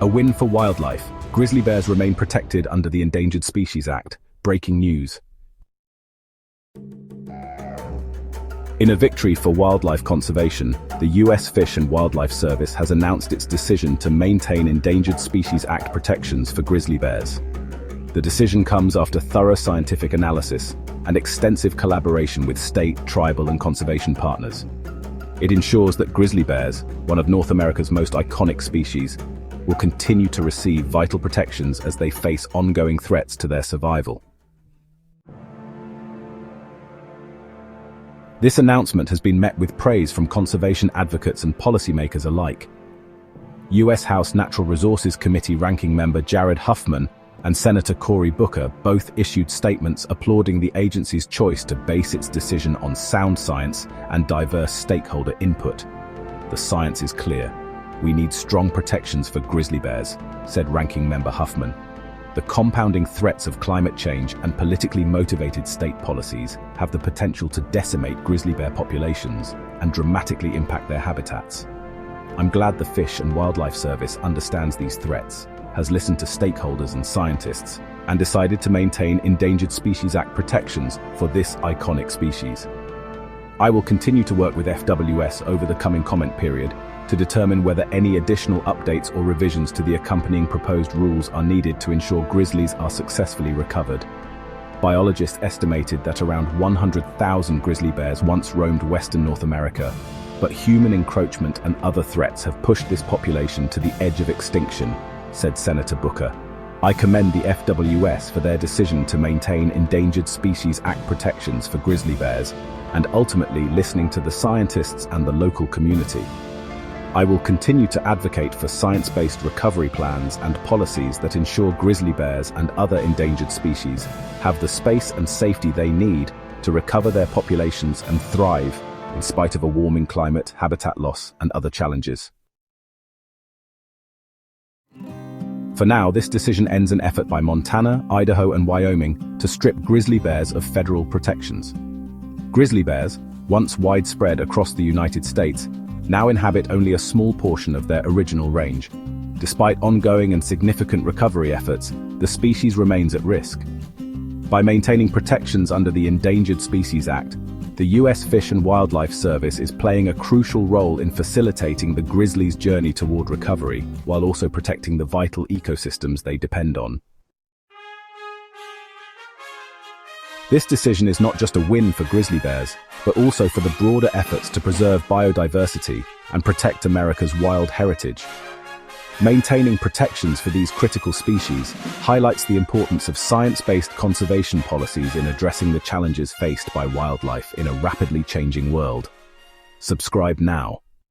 A win for wildlife. Grizzly bears remain protected under the Endangered Species Act. Breaking news. In a victory for wildlife conservation, the U.S. Fish and Wildlife Service has announced its decision to maintain Endangered Species Act protections for grizzly bears. The decision comes after thorough scientific analysis and extensive collaboration with state, tribal, and conservation partners. It ensures that grizzly bears, one of North America's most iconic species, will continue to receive vital protections as they face ongoing threats to their survival. This announcement has been met with praise from conservation advocates and policymakers alike. U.S. House Natural Resources Committee Ranking Member Jared Huffman and Senator Cory Booker both issued statements applauding the agency's choice to base its decision on sound science and diverse stakeholder input. "The science is clear. We need strong protections for grizzly bears," said Ranking Member Huffman. "The compounding threats of climate change and politically motivated state policies have the potential to decimate grizzly bear populations and dramatically impact their habitats. I'm glad the Fish and Wildlife Service understands these threats, has listened to stakeholders and scientists, and decided to maintain Endangered Species Act protections for this iconic species. I will continue to work with FWS over the coming comment period to determine whether any additional updates or revisions to the accompanying proposed rules are needed to ensure grizzlies are successfully recovered." Biologists estimated that around 100,000 grizzly bears once roamed western North America, but human encroachment and other threats have pushed this population to the edge of extinction, said Senator Booker. "I commend the FWS for their decision to maintain Endangered Species Act protections for grizzly bears and ultimately listening to the scientists and the local community. I will continue to advocate for science-based recovery plans and policies that ensure grizzly bears and other endangered species have the space and safety they need to recover their populations and thrive in spite of a warming climate, habitat loss, and other challenges." For now, this decision ends an effort by Montana, Idaho, and Wyoming to strip grizzly bears of federal protections. Grizzly bears, once widespread across the United States, now inhabit only a small portion of their original range. Despite ongoing and significant recovery efforts, the species remains at risk. By maintaining protections under the Endangered Species Act, the U.S. Fish and Wildlife Service is playing a crucial role in facilitating the grizzlies' journey toward recovery, while also protecting the vital ecosystems they depend on. This decision is not just a win for grizzly bears, but also for the broader efforts to preserve biodiversity and protect America's wild heritage. Maintaining protections for these critical species highlights the importance of science-based conservation policies in addressing the challenges faced by wildlife in a rapidly changing world. Subscribe now.